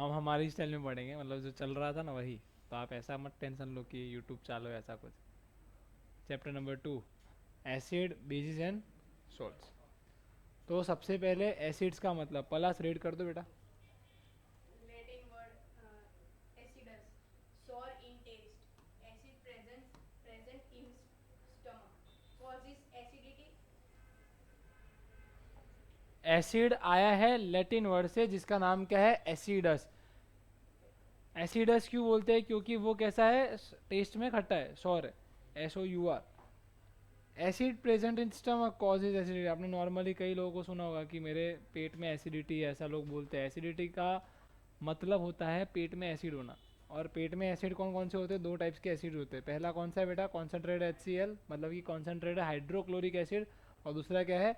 हम हमारी स्टाइल में पढ़ेंगे, मतलब जो चल रहा था ना वही। तो आप ऐसा मत टेंशन लो कि यूट्यूब चालो ऐसा कुछ। Chapter number 2, acid basis and salts. तो सबसे पहले एसिड्स का मतलब पलास रीड कर दो बेटा। Latin word acidus, sour in taste. Acid present in stomach causes acidity. Acid आया है लैटिन वर्ड से जिसका नाम क्या है, एसिडस। एसिडस क्यों बोलते हैं, क्योंकि वो कैसा है, टेस्ट में खट्टा है, सॉर है, SOUR। Acid present in stomach causes acidity. आपने नॉर्मली कई लोगों को सुना होगा कि मेरे पेट में एसिडिटी है, ऐसा लोग बोलते हैं। एसिडिटी का मतलब होता है पेट में एसिड होना। और पेट में एसिड कौन कौन से होते हैं, दो टाइप्स के एसिड होते हैं। पहला कौन सा है बेटा, कॉन्सेंट्रेटेड HCl, मतलब कि कॉन्सेंट्रेटेड हाइड्रोक्लोरिक एसिड। और दूसरा क्या है,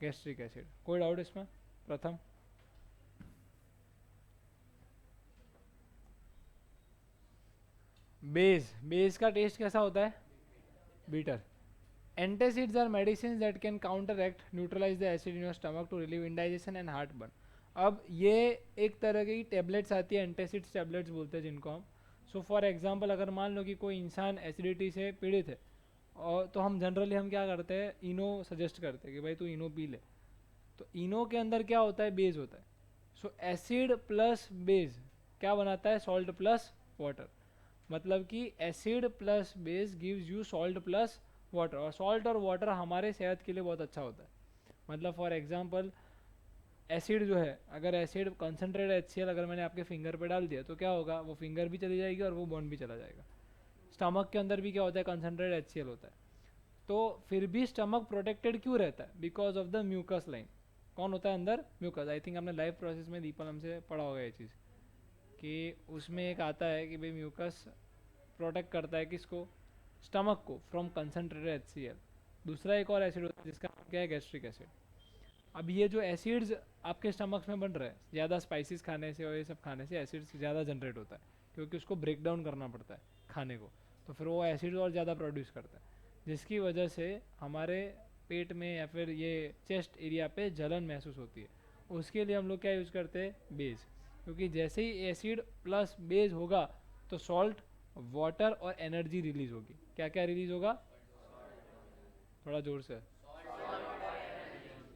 गैस्ट्रिक एसिड। कोई डाउट इसमें? प्रथम, बेस। बेस का टेस्ट कैसा होता है, beater. Antacids are medicines that can counteract, neutralize the acid in your stomach to relieve indigestion and heartburn. अब ये एक तरह की टेबलेट्स आती है, एंटासिड्स टेबलेट्स बोलते हैं जिनको हम। सो फॉर एग्जांपल, अगर मान लो कि कोई इंसान एसिडिटी से पीड़ित है, और तो हम जनरली हम क्या करते हैं, इनो सजेस्ट करते हैं कि भाई तू इनो पी ले। तो इनो के अंदर क्या होता है, बेस होता है। सो एसिड प्लस बेस क्या बनाता है, सॉल्ट प्लस वाटर। मतलब कि acid plus base gives you salt plus water. और सॉल्ट और वाटर हमारे सेहत के लिए बहुत अच्छा होता है। मतलब फॉर एग्जांपल, एसिड जो है, अगर एसिड कंसनट्रेट HCl अगर मैंने आपके फिंगर पे डाल दिया तो क्या होगा, वो फिंगर भी चली जाएगी और वो बॉन्ड भी चला जाएगा। स्टमक के अंदर भी क्या होता है, कंसनट्रेट HCl होता है। तो फिर भी स्टमक प्रोटेक्टेड क्यों रहता है, because of the mucus line. कौन होता है अंदर, म्यूकस। आई थिंक आपने लाइव प्रोसेस में दीपल हमसे पढ़ा होगा ये चीज़, कि उसमें एक आता है कि भाई म्यूकस प्रोटेक्ट करता है किसको, स्टमक को, फ्रॉम कंसनट्रेटेड HCl। दूसरा एक और एसिड होता है जिसका नाम क्या है, गैस्ट्रिक एसिड। अब ये जो एसिड्स आपके स्टमक में बन रहे हैं, ज़्यादा स्पाइसेस खाने से और ये सब खाने से एसिड्स ज़्यादा जनरेट होता है, क्योंकि उसको ब्रेक डाउन करना पड़ता है खाने को। तो फिर वो एसिड और ज़्यादा प्रोड्यूस करता है, जिसकी वजह से हमारे पेट में या फिर ये चेस्ट एरिया पे जलन महसूस होती है। उसके लिए हम लोग क्या यूज़ करते हैं, बेस। क्योंकि जैसे ही एसिड प्लस बेस होगा तो सॉल्ट, वाटर और एनर्जी रिलीज होगी। क्या क्या रिलीज होगा, थोड़ा जोर से।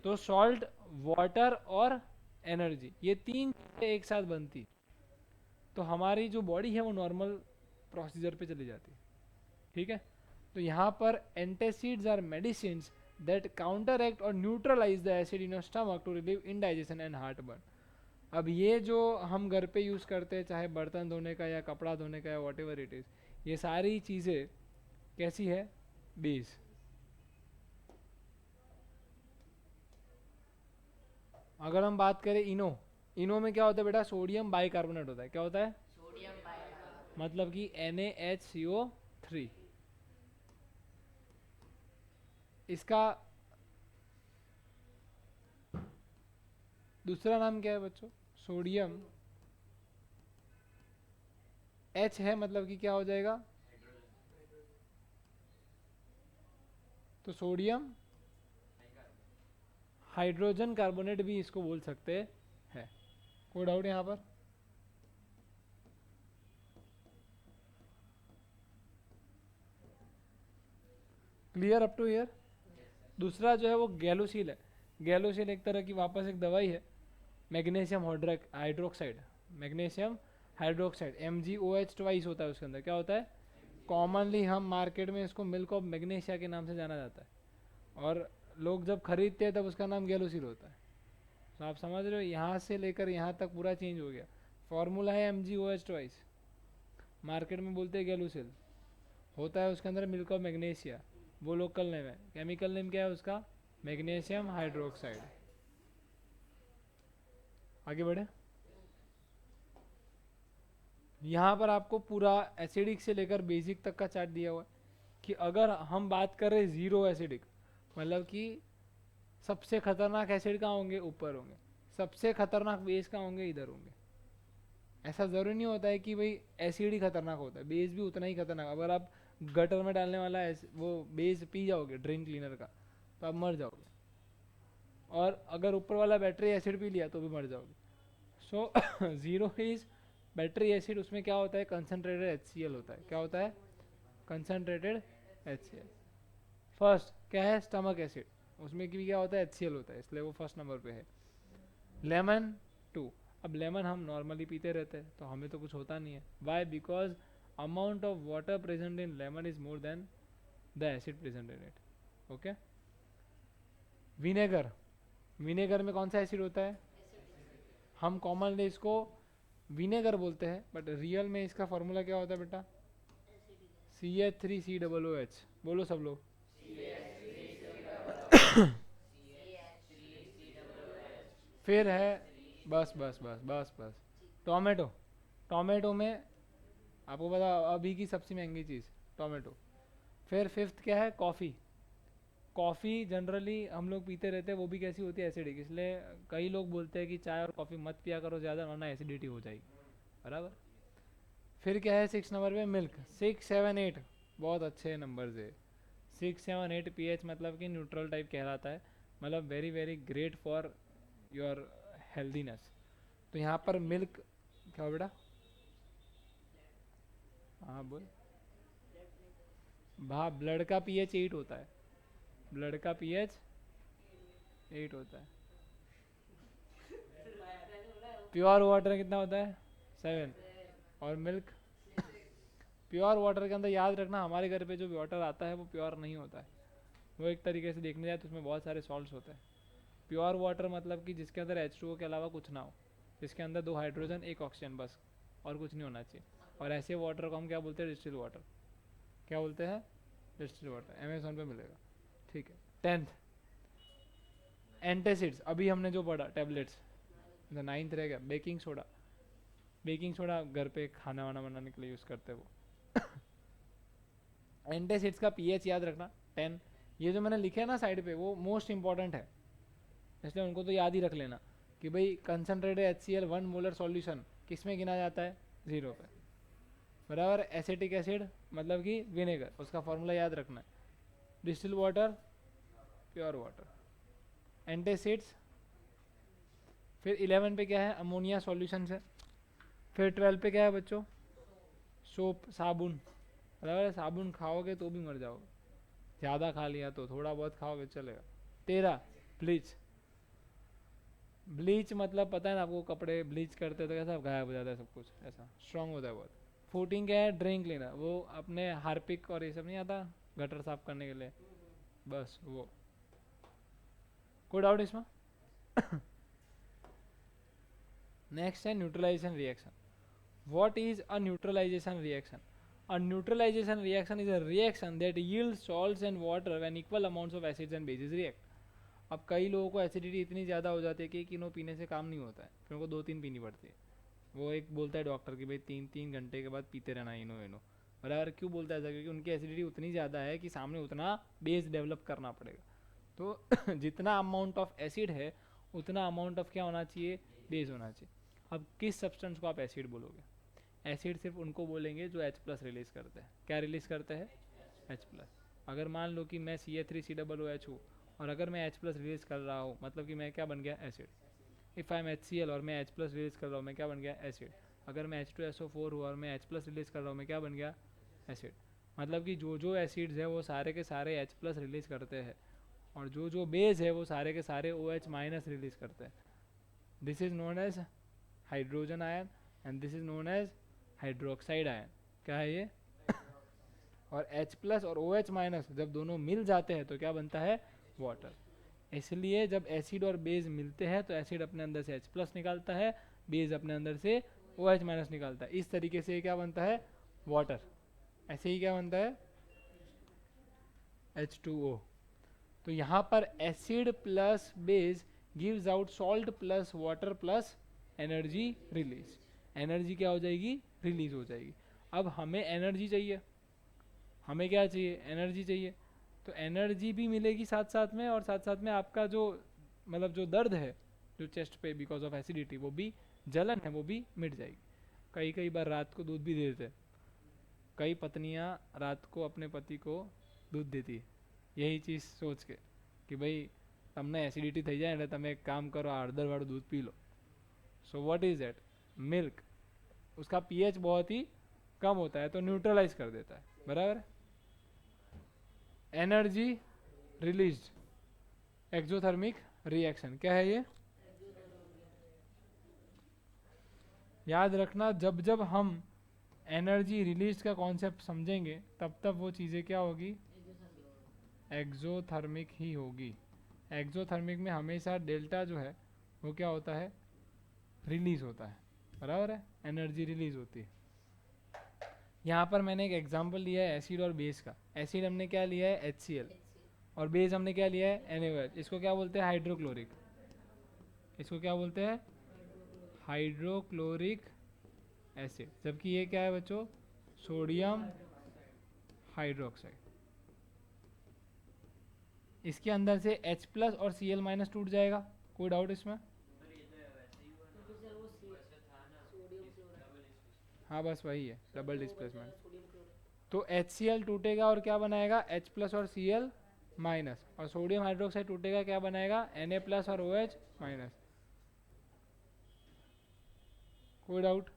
तो सॉल्ट, वाटर और एनर्जी, ये तीन चीजें एक साथ बनती, तो हमारी जो बॉडी है वो नॉर्मल प्रोसीजर पे चली जाती है। ठीक है। तो यहाँ पर antacids are medicine that counteract or neutralize the acid in your stomach to relieve indigestion and heartburn. अब ये जो हम घर पे यूज़ करते हैं, चाहे बर्तन धोने का या कपड़ा धोने का या वॉट एवर इट इज़, ये सारी चीज़ें कैसी है, बेस। अगर हम बात करें इनो, इनो में क्या होता है बेटा, सोडियम बाइकार्बोनेट होता है। क्या होता है, Sodium bicarbonate. मतलब कि NaHCO3। इसका दूसरा नाम क्या है बच्चों, सोडियम। H है मतलब कि क्या हो जाएगा, तो सोडियम हाइड्रोजन कार्बोनेट भी इसको बोल सकते हैं। कोई डाउट यहाँ पर? Clear up two year? दूसरा जो है वो गैलोसिल है। गैलोसिल एक तरह की वापस एक दवाई है, magnesium hydroxide. Magnesium hydroxide, MgOH twice होता है उसके अंदर। क्या होता है, कॉमनली हम मार्केट में इसको मिल्क ऑफ मैग्नीशिया के नाम से जाना जाता है, और लोग जब खरीदते हैं तब उसका नाम गैलोसिल होता है। तो आप समझ रहे हो, यहाँ से लेकर यहाँ तक पूरा चेंज हो गया। फॉर्मूला है MgOH ट्वाइस, मार्केट में बोलते हैं गैलोसिल। होता है उसके अंदर मिल्क ऑफ मैग्नीशिया, वो लोकल नेम है। केमिकल नेम क्या है उसका, मैग्नीशियम हाइड्रोक्साइड। आगे बढ़े। यहाँ पर आपको पूरा एसिडिक से लेकर बेसिक तक का चार्ट दिया हुआ है, कि अगर हम बात करें ज़ीरो एसिडिक, मतलब कि सबसे खतरनाक एसिड कहाँ होंगे, ऊपर होंगे। सबसे खतरनाक बेस कहाँ होंगे, इधर होंगे। ऐसा ज़रूरी नहीं होता है कि भाई एसिड ही खतरनाक होता है, बेस भी उतना ही खतरनाक। अगर आप गटर में डालने वाला वो बेस पी जाओगे ड्रेन क्लीनर का, तो आप मर जाओगे। और अगर ऊपर वाला बैटरी एसिड पी लिया तो भी मर जाओगे। So zero is battery acid, उसमें क्या होता है, कंसनट्रेटेड HCl होता है। क्या होता है, कंसनट्रेटेड HCl। फर्स्ट क्या है, स्टमक एसिड, उसमें भी क्या होता है, HCl होता है, इसलिए वो फर्स्ट नंबर पे है। लेमन 2। अब लेमन हम नॉर्मली पीते रहते हैं तो हमें तो कुछ होता नहीं है। Why, because amount of water present in lemon is more than the acid present in it. Okay. Vinegar, vinegar में कौन सा एसिड होता है, हम कॉमनली इसको विनेगर बोलते हैं, बट रियल में इसका फॉर्मूला क्या होता है बेटा, CH3COOH। बोलो सब लोग। फिर है, बस बस बस बस बस, टोमेटो। टोमेटो में आपको पता, अभी की सबसे महंगी चीज़ टोमेटो। फिर फिफ्थ क्या है, कॉफ़ी। कॉफ़ी जनरली हम लोग पीते रहते हैं, वो भी कैसी होती है, एसिडिक, इसलिए कई लोग बोलते हैं कि चाय और कॉफ़ी मत पिया करो ज़्यादा, वरना एसिडिटी हो जाएगी, बराबर। फिर क्या है 6 नंबर पे, मिल्क। 6, 7, 8 बहुत अच्छे नंबर्स है। 6, 7, 8 pH मतलब कि न्यूट्रल टाइप कहलाता है, मतलब very very great for your healthiness. तो यहाँ पर मिल्क, क्या हो बेटा, हाँ बोल। भा ब्लड का pH 8 होता है, ब्लड का pH 8 होता है। प्योर वाटर कितना होता है, 7। और मिल्क, प्योर वाटर के अंदर याद रखना, हमारे घर पे जो वाटर आता है वो प्योर नहीं होता है, वो एक तरीके से देखने जाए तो उसमें बहुत सारे सॉल्ट्स होते हैं। प्योर वाटर मतलब कि जिसके अंदर H2O के अलावा कुछ ना हो, जिसके अंदर 2 हाइड्रोजन 1 ऑक्सीजन, बस, और कुछ नहीं होना चाहिए। और ऐसे वाटर को हम क्या बोलते हैं, डिस्टिल वाटर। क्या बोलते हैं, डिस्टिल वाटर। अमेजोन पे मिलेगा, ठीक है। 10th, एंटासिड्स, अभी हमने जो पढ़ा टैबलेट्स। 9th रह गया, बेकिंग सोडा। बेकिंग सोडा घर पे खाना वाना बनाने के लिए यूज़ करते हैं वो। एंटासिड्स का pH याद रखना 10। ये जो मैंने लिखे है ना साइड पे, वो मोस्ट इंपॉर्टेंट है, इसलिए उनको तो याद ही रख लेना कि भाई कंसनट्रेटेड HCl 1 मोलर सॉल्यूशन किस में गिना जाता है, 0 पे, बराबर। एसिटिक एसिड मतलब कि विनेगर, उसका फॉर्मूला याद रखना है, distil water, pure water. Antacids. फिर 11 पे क्या है, अमोनिया सॉल्यूशन है। फिर 12 पे क्या है बच्चों, सोप, साबुन, बराबर है। साबुन खाओगे तो भी मर जाओगे, ज़्यादा खा लिया तो, थोड़ा बहुत खाओगे चलेगा। 13, ब्लीच। ब्लीच मतलब पता है ना आपको, कपड़े ब्लीच करते तो कैसा गायब हो जाता है सब कुछ, ऐसा स्ट्रांग होता है बहुत। 14 क्या है, ड्रिंक क्लीनर, वो अपने हार्पिक और ये सब नहीं आता गटर साफ करने के लिए, बस वो। कोई डाउट इसमें? नेक्स्ट है neutralisation reaction. What is a neutralisation reaction? A neutralization reaction is a reaction that yields salts and water when equal amounts of acids and bases react. अब कई लोगों को एसिडिटी इतनी ज़्यादा हो जाती है कि इनो पीने से काम नहीं होता है, फिर उनको 2-3 पीनी पड़ती है। वो एक बोलता है डॉक्टर कि भाई 3-3 घंटे के बाद पीते रहना इनो। बराबर, क्यों बोलता है ऐसा? क्योंकि उनकी एसिडिटी उतनी ज़्यादा है कि सामने उतना बेस डेवलप करना पड़ेगा। तो जितना अमाउंट ऑफ एसिड है उतना अमाउंट ऑफ क्या होना चाहिए, बेस होना चाहिए। अब किस सब्सटेंस को आप एसिड बोलोगे? एसिड सिर्फ उनको बोलेंगे जो H+ रिलीज करते हैं। क्या रिलीज करते हैं, H+। अगर मान लो कि मैं CH3COOH हूँ और अगर मैं H+ रिलीज कर रहा हूँ, मतलब कि मैं क्या बन गया, acid. If I am HCl और मैं H+ रिलीज कर रहा हूँ, मैं क्या बन गया, एसिड। अगर मैं H2SO4 हूँ और मैं H+ रिलीज कर रहा हूँ, मैं क्या बन गया, एसिड। मतलब कि जो जो एसिड्स है वो सारे के सारे H+ रिलीज करते हैं, और जो जो बेस है वो सारे के सारे OH- रिलीज करते हैं। This is known as hydrogen ion and this is known as hydroxide ion. क्या है ये? और H+ और OH- जब दोनों मिल जाते हैं तो क्या बनता है, वाटर। इसलिए जब एसिड और बेस मिलते हैं तो एसिड अपने अंदर से H+ निकालता है, बेस अपने अंदर से OH- निकालता है। इस तरीके से क्या बनता है, वाटर। ऐसे ही क्या बनता है, H2O। तो यहाँ पर acid plus base gives out salt plus water plus energy release. Energy क्या हो जाएगी, रिलीज हो जाएगी। अब हमें एनर्जी चाहिए, हमें क्या चाहिए, एनर्जी चाहिए। तो एनर्जी भी मिलेगी साथ साथ में, और साथ साथ में आपका जो मतलब जो दर्द है जो चेस्ट पे बिकॉज ऑफ एसिडिटी, वो भी जलन है वो भी मिट जाएगी। कई कई बार रात को दूध भी दे देते हैं, कई पत्नियां रात को अपने पति को दूध देती है यही चीज़ सोच के कि भाई તમને એસિડિટી થઈ જાય એટલે તમે એક કામ કરો, આ હળદરવાળું દૂધ પી લો, so what is that? Milk. उसका पीएच बहुत ही कम होता है तो न्यूट्रलाइज कर देता है, बराबर। एनर्जी रिलीज, एक्सोथर्मिक रिएक्शन, क्या है ये? याद रखना, जब जब हम एनर्जी रिलीज का कॉन्सेप्ट समझेंगे तब तब वो चीज़ें क्या होगी? एक्सोथर्मिक ही होगी। एक्सोथर्मिक में हमेशा डेल्टा जो है वो क्या होता है? रिलीज होता है, बराबर है, एनर्जी रिलीज होती है। यहाँ पर मैंने एक एग्जांपल लिया है एसिड और बेस का। एसिड हमने क्या लिया है? HCl, और बेस हमने क्या लिया है? NaOH। इसको क्या बोलते हैं? हाइड्रोक्लोरिक। इसको क्या बोलते हैं? Hydrochloric acid. जबकि ये क्या है बच्चों? Sodium hydroxide. इसके अंदर से H+ और Cl- टूट जाएगा, कोई डाउट इसमें? हाँ बस वही है, डबल डिस्प्लेसमेंट। तो HCl टूटेगा और क्या बनाएगा? H+ और Cl-, और सोडियम हाइड्रोक्साइड टूटेगा, क्या बनाएगा? Na+ और OH-। कोई डाउट?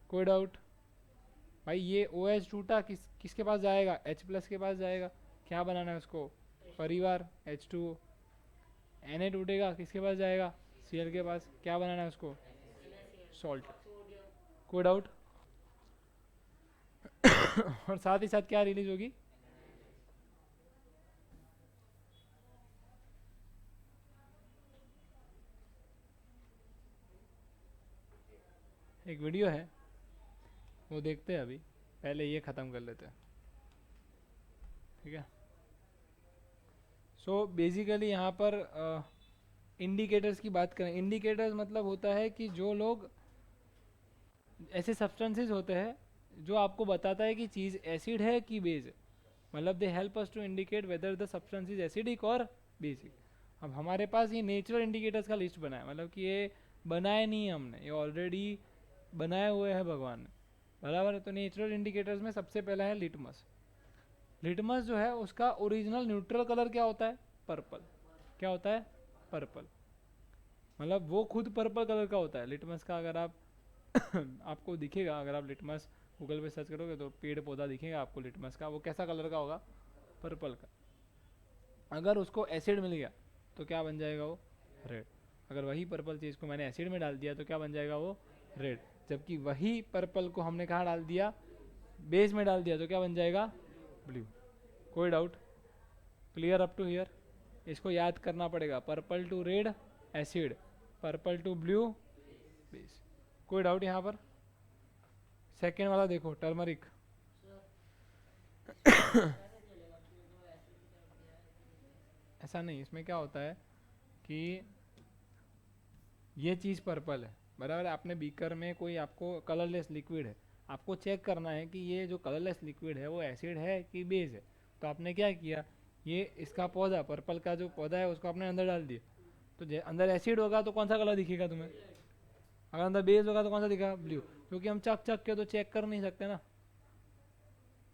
कोई डाउट? भाई ये OH टूटा, किसके पास जाएगा? H+ के पास जाएगा। क्या बनाना है उसको? परिवार, H2O। Na टूटेगा, किसके पास जाएगा? Cl के पास। क्या बनाना है उसको? सॉल्ट। कोई डाउट? और साथ ही साथ क्या रिलीज होगी? एक वीडियो है, वो देखते हैं अभी, पहले ये ख़त्म कर लेते हैं, ठीक है। सो बेसिकली यहाँ पर इंडिकेटर्स की बात करें। इंडिकेटर्स मतलब होता है कि जो लोग, ऐसे सब्सटेंसेस होते हैं जो आपको बताता है कि चीज़ एसिड है कि बेस है। मतलब they help us to indicate whether the substance is acidic और बेसिक। अब हमारे पास ये नेचुरल इंडिकेटर्स का लिस्ट बना है, मतलब कि ये बनाया नहीं है हमने, ये ऑलरेडी बनाए हुए हैं भगवान ने, बराबर है। तो नेचुरल इंडिकेटर्स में सबसे पहला है लिटमस। लिटमस जो है उसका ओरिजिनल न्यूट्रल कलर क्या होता है? पर्पल। क्या होता है? पर्पल। मतलब वो खुद पर्पल कलर का होता है लिटमस का। अगर आप आपको दिखेगा, अगर आप लिटमस गूगल पे सर्च करोगे तो पेड़ पौधा दिखेगा आपको लिटमस का, वो कैसा कलर का होगा? पर्पल का। अगर उसको एसिड मिल गया तो क्या बन जाएगा? वो रेड। अगर वही पर्पल चीज़ को मैंने एसिड में डाल दिया तो क्या बन जाएगा? वो रेड। जबकि वही पर्पल को हमने कहाँ डाल दिया? बेस में डाल दिया तो क्या बन जाएगा? ब्लू। कोई doubt? Clear up to here? इसको याद करना पड़ेगा, purple to red acid, purple to blue base. कोई डाउट यहाँ पर? सेकेंड वाला देखो, टर्मरिक। ऐसा नहीं, इसमें क्या होता है कि ये चीज़ पर्पल है, बराबर है। आपने बीकर में कोई आपको कलरलेस लिक्विड है, आपको चेक करना है कि ये जो कलरलेस लिक्विड है वो एसिड है कि बेस है। तो आपने क्या किया, ये इसका पौधा, पर्पल का जो पौधा है उसको आपने अंदर डाल दिया। तो अंदर एसिड होगा तो कौन सा कलर दिखेगा तुम्हें? अगर अंदर बेस होगा तो कौन सा दिखेगा? ब्लू। क्योंकि हम चक चक के तो चेक कर नहीं सकते ना,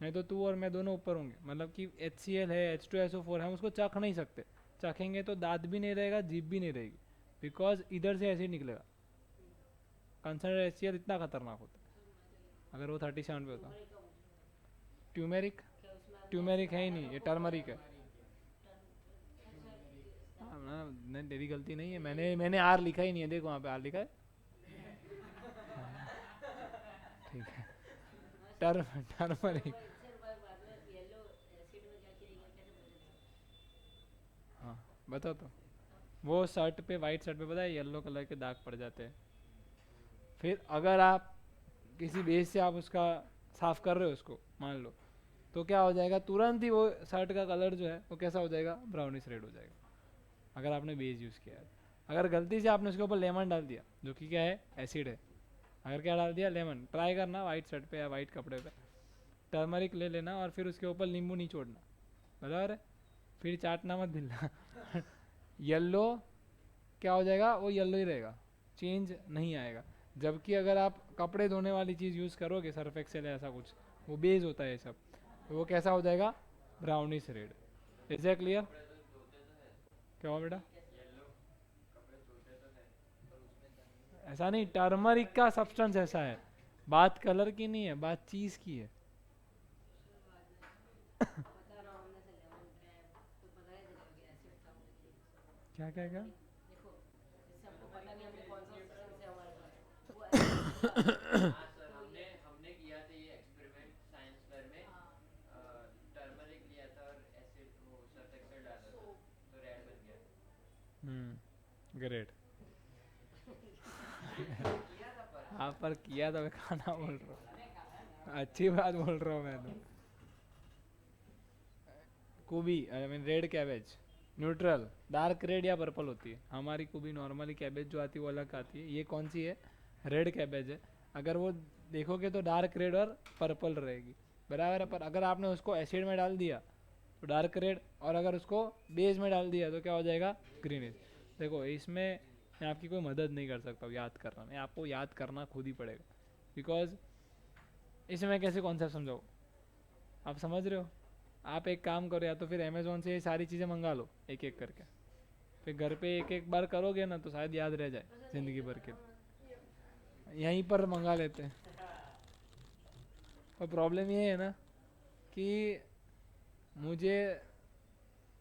नहीं तो तू और मैं दोनों ऊपर होंगे। मतलब कि HCl है, H2SO4 है, हम उसको चख नहीं सकते। चखेंगे तो दांत भी नहीं रहेगा, जीभ भी नहीं रहेगी, बिकॉज इधर से एसिड निकलेगा। कंसनट्रेटेड HCl इतना खतरनाक होता है अगर वो 37 पे होता। ट्यूमेरिक? ट्यूमेरिक है ही नहीं, ये टर्मरिक है। हाँ, नहीं तेरी गलती नहीं है, मैंने आर लिखा ही नहीं है, देखो वहाँ पे आर लिखा है। ठीक है, टर्मरिक। हाँ बताओ तो। वो शर्ट पे, वाइट शर्ट पे पता है येलो कलर के दाग पड़ जाते हैं। फिर अगर आप किसी बेस से आप उसका साफ कर रहे हो उसको, मान लो, तो क्या हो जाएगा? तुरंत ही वो शर्ट का कलर जो है वो कैसा हो जाएगा? ब्राउनिश रेड हो जाएगा, अगर आपने बेस यूज़ किया है। अगर गलती से आपने उसके ऊपर लेमन डाल दिया, जो कि क्या है? एसिड है। अगर क्या डाल दिया? लेमन। ट्राई करना वाइट शर्ट पे या वाइट कपड़े पे, टर्मरिक ले लेना और फिर उसके ऊपर नींबू नहीं छोड़ना, बराबर है। फिर चाटना मत भिलना। येलो क्या हो जाएगा? वो येलो ही रहेगा, चेंज नहीं आएगा। जबकि अगर आप कपड़े धोने वाली चीज़ यूज़ करोगे, सर्फ एक्सेल ऐसा कुछ, वो बेस होता है ये सब, तो वो कैसा हो जाएगा? Brownish red. Is that clear? क्या हुआ बेटा? ऐसा नहीं, टर्मरिक का सब्सटेंस ऐसा है, बात कलर की नहीं है, बात चीज की है। पता ना होने से लेमन ड्राइव तो पता नहीं चलेगा कि एसिड था वो कि क्या क्या क्या? देखो इससे हमको पता नहीं हमने कौन सा सब्सटेंस है हमारे पास वो एसिड था हाँ सर, तो हमने हमने किया था ये एक्सपेरिमेंट साइंस फेयर में। हाँ टर्मरिक लिया था और एसिड वो सर्फ एक्सेल डाला था, तो रेड बन गया। ग्रेट। किया था पर हाँ पर किया तो मैं खाना बोल रहा अरे खाना है हूँ, अच्छी बात बोल रहा हूँ मैं तो। गोभी I mean red cabbage neutral, dark red या पर्पल होती है। हमारी गोभी नॉर्मली कैबेज जो आती है वो अलग आती है। ये कौन सी है? रेड कैबेज है। अगर वो देखोगे तो डार्क रेड और पर्पल रहेगी, बराबर है। पर अगर आपने उसको एसिड में डाल दिया तो डार्क रेड, और अगर उसको बेस में डाल दिया तो क्या हो जाएगा? ग्रीनिश। देखो इसमें मैं आपकी कोई मदद नहीं कर सकता हूँ याद करना में, आपको याद करना खुद ही पड़ेगा। बिकॉज इसमें मैं कैसे कॉन्सेप्ट समझाऊँ, आप समझ रहे हो? आप एक काम करो, या तो फिर अमेज़ोन से ये सारी चीज़ें मंगा लो एक एक करके, फिर घर पे एक एक बार करोगे ना तो शायद याद रह जाए ज़िंदगी भर के लिए। यहीं पर मंगा लेते हैं। और प्रॉब्लम ये है ना कि मुझे,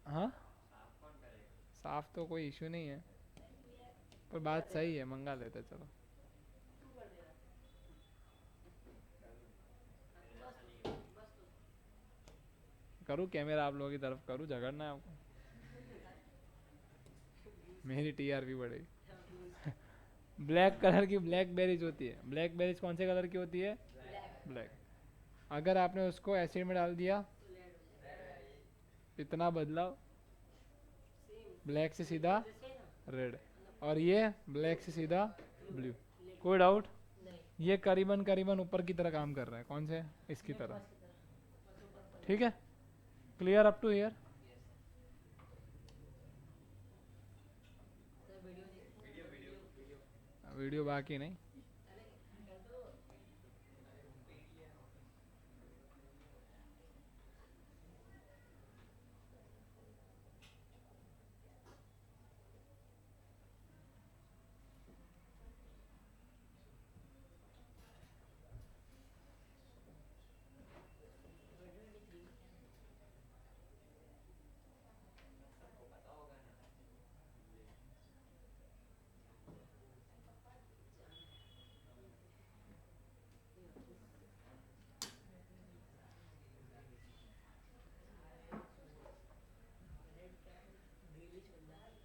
हाँ साफ कौन करेगा? साफ तो कोई इशू नहीं है, पर बात सही है, मंगा लेते हैं, चलो। तू कर देना मेरे बस जैसा नहीं तो है। बस तो करूँ कैमरा आप लोगों की तरफ करूँ, झगड़ना है आपको? मेरी टीआरपी बढ़ेगी। ब्लैक कलर की ब्लैक बेरीज होती है। ब्लैक बेरीज कौन से कलर की होती है? Black black. अगर आपने उसको एसिड में डाल दिया, तो रेड हो जाएगा इतना बदलाव, सेम ब्लैक से सीधा जैसे ही ना रेड, और ये ब्लैक से सीधा ब्लू। लेकिन कोई डाउट? नहीं ये करीबन करीबन ऊपर की तरह काम कर रहा है। कौन से? इसकी तरह। बस की तरह बस ऊपर ऊपर ठीक है, clear up to here? Yes तो वीडियो देखते हैं वीडियो वीडियो बाकी नहीं। अरे कर दो वीडियो लिख ली सबको पता होगा ना। रेड कैप ग्रीनिश बन जाता है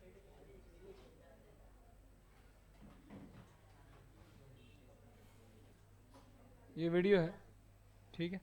रेड कैप ग्रीनिश बन जाता है ये वीडियो है, ठीक है।